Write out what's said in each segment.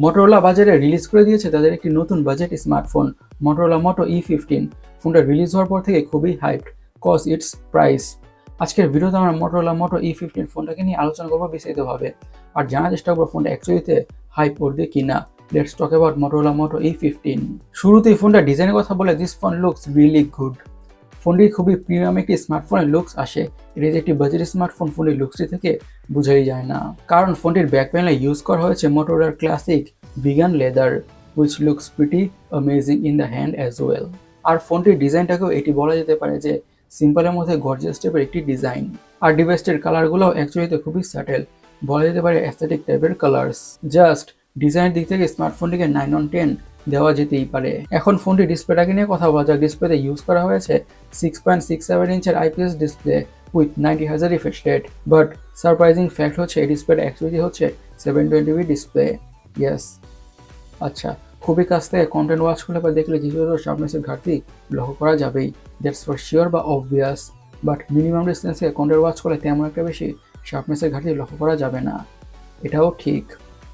Motorola বাজারে release করে দিয়েছে তাদের একটি নতুন budget smartphone Motorola Moto E15। ফোনটা রিলিজ হওয়ার পর থেকে খুবই হাইপড কজ ইটস প্রাইস। আজকের ভিডিওতে আমরা মোটরোলা মোটো E15 ফোনটাকে নিয়ে আলোচনা করবো বিস্তারিতভাবে, আর জানার চেষ্টা করবো ফোনটা অ্যাকচুয়ালিতে হাইপ করবে কিনা। Let's talk about Motorola Moto E15। শুরুতেই ফোনটা ডিজাইনের কথা বলে, this phone looks really good. ফোনটি খুবই প্রিমিয়াম একটি স্মার্টফোনের লুকস আসে। এটা যে একটি বাজেট স্মার্টফোন ফোনটির লুকসটি থেকে বোঝাই যায় না, কারণ ফোনটির ব্যাক প্যানেলে ইউজ করা হয়েছে মোটরোলার classic vegan leather, which looks pretty amazing in the hand as well। আর ফোনটির ডিজাইনটাকেও এটি বলা যেতে পারে যে সিম্পলের মধ্যে গর্জিয়াস টাইপের একটি ডিজাইন। আর ডিভাইসটির কালারগুলোও অ্যাকচুয়ালিতে খুবই স্যাটেল, বলা যেতে পারে অ্যাস্থেটিক টাইপের কালার্স। জাস্ট ডিজাইনের দিক থেকে স্মার্টফোনটিকে 9/10 দেওয়া যেতেই পারে। এখন ফোনটির ডিসপ্লেটাকে নিয়ে কথা বলা যাক। ডিসপ্লেতে ইউজ করা হয়েছে 6.67 ইঞ্চের IPS display with 90Hz refresh rate, but surprising fact হচ্ছে এই ডিসপ্লেটা অ্যাকচুয়ালি হচ্ছে 720p ডিসপ্লে। ইয়েস, আচ্ছা, খুবই কাছ থেকে কন্টেন্ট ওয়াচ করলে বা দেখলে কিছু শার্পনেসের ঘাটতি লক্ষ্য করা যাবেই, দ্যাটস ফর শিওর বা অবভিয়াস। বাট মিনিমাম ডিস্টেন্সে কন্টেন্ট ওয়াচ করলে তেমন একটা বেশি শার্পনেসের ঘাটতি লক্ষ্য করা যাবে না, এটাও ঠিক।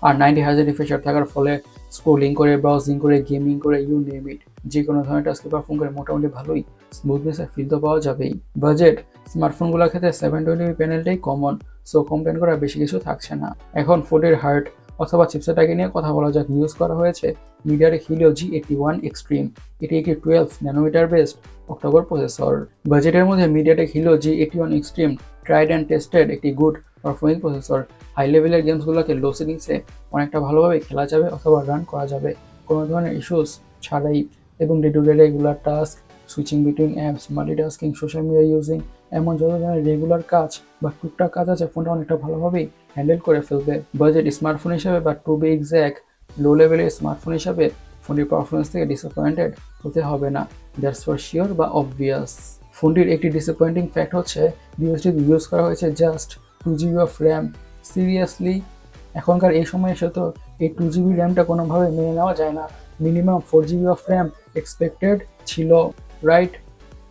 আর 90Hz রিফ্রেশ রেট থাকার ফলে স্ক্রোলিং করে, ব্রাউজিং করে, গেমিং করে, ইউ নেম ইট, যে কোনো ধরনের টাস্কে পারফর্ম করে মোটামুটি ভালোই স্মুথনেসের ফিল তো পাওয়া যাবেই। বাজেট স্মার্টফোনগুলোর ক্ষেত্রে 720p প্যানেলটাই কমন, সো কমপ্লেন করা বেশি কিছু থাকছে না। এখন ফোনের হার্ট অথবা চিপসেটটাকে নিয়ে কথা বলা যাক। ইউজ করা হয়েছে মিডিয়াটেক হিলিও G81 এক্সট্রিম। এটি একটি 12 ন্যানোমিটার বেসড অক্টোকোর প্রসেসর। বাজেটের মধ্যে MediaTek Helio G81 extreme tried and tested একটি গুড পারফর্মিং প্রসেসর। হাই লেভেলের গেমসগুলোকে লো সেটিংসে অনেকটা ভালোভাবে খেলা যাবে অথবা রান করা যাবে কোনো ধরনের ইস্যুস ছাড়াই, এবং day to day regular task, switching between apps, multitasking, social media using, এমন যত ধরনের রেগুলার কাজ বা টুকটাক কাজ আছে ফোনটা অনেকটা ভালোভাবেই হ্যান্ডেল করে ফেলবে। বাজেট স্মার্টফোন হিসাবে বা টু বি এক্স্যাক্ট লো লেভেলের স্মার্টফোন হিসাবে ফোনটির পারফরমেন্স থেকে ডিসঅ্যাপয়েন্টেড হতে হবে না, দ্যাটস ফর শিওর বা অবভিয়াস। ফোনটির একটি ডিসঅ্যাপয়েন্টিং ফ্যাক্ট হচ্ছে ডিভাইসটিতে ইউজ করা হয়েছে just 2GB of RAM. Seriously, এখনকার এই সময় এসে তো এই 2GB র্যামটা কোনোভাবে মেনে নেওয়া যায় না। Minimum 4GB of RAM expected ছিল, রাইট?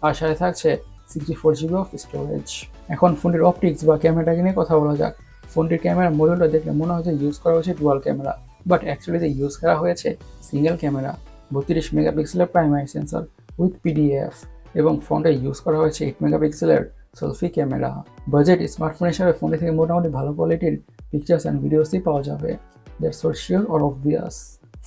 আর সাথে থাকছে 64GB অফ স্টোরেজ। এখন ফোনটির অপটিক্স বা ক্যামেরাটাকে নিয়ে কথা বলা যাক। ফোনটির ক্যামেরা মডিউলটা দেখলে মনে হচ্ছে ইউজ করা হয়েছে dual camera, but actually use করা হয়েছে সিঙ্গেল ক্যামেরা, 32 মেগাপিক্সেলের প্রাইমারি সেন্সর উইথ PDF, এবং ফোনটা ইউজ করা হয়েছে 8 মেগাপিক্সেলের সেলফি ক্যামেরা। বাজেট স্মার্টফোন হিসাবে ফোনটি থেকে মোটামুটি ভালো কোয়ালিটির পিকচার্স অ্যান্ড ভিডিওসই পাওয়া যাবে, that's for sure or obvious.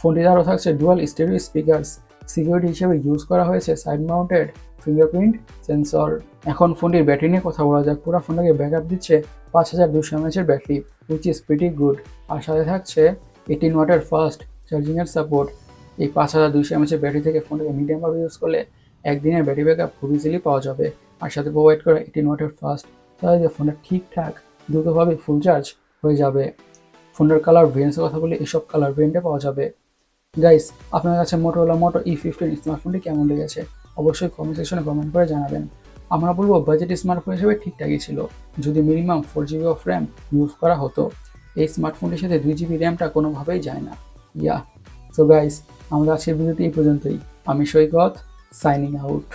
ফোনটিতে আরও থাকছে ডুয়াল স্টেরিও স্পিকার্স। সিকিউরিটি হিসেবে ইউজ করা হয়েছে সাইড মাউন্টেড ফিঙ্গারপ্রিন্ট সেন্সর। এখন ফোনটির ব্যাটারি নিয়ে কথা বলা যাক। পুরো ফোনটাকে ব্যাকআপ দিচ্ছে 5200 mAh battery, which is pretty good. আর সাথে থাকছে 18 ওয়াটের ফাস্ট চার্জিংয়ের সাপোর্ট। এই 5200 mAh ব্যাটারি থেকে ফোনটাকে মিডিয়ামভাবে ইউজ করলে একদিনের ব্যাটারি ব্যাকআপ খুব ইজিলি পাওয়া যাবে। আর সাথে প্রোভাইড করা 18 ওয়াটের ফাস্ট, তাহলে ফোনটা ঠিকঠাক দ্রুতভাবে ফুল চার্জ হয়ে যাবে। ফোনের কালার ভেরিয়েন্টসের কথা বলে এসব কালার ভেরিয়েন্টে পাওয়া যাবে। গাইস, আপনার কাছে মোটরোলা মোটো E15 স্মার্টফোনটি কেমন লেগেছে অবশ্যই কমেন্ট সেকশনে কমেন্ট করে জানাবেন। আমরা বলবো বাজেট স্মার্টফোন হিসেবে ঠিকঠাকই ছিল, যদি minimum 4GB of RAM use করা হতো। এই স্মার্টফোনটির সাথে 2GB র্যামটা কোনোভাবেই যায় না। সো গাইস, আমরা আজকের ভিডিওটি এই পর্যন্তই। আমি সৈকত, সাইনিং আউট।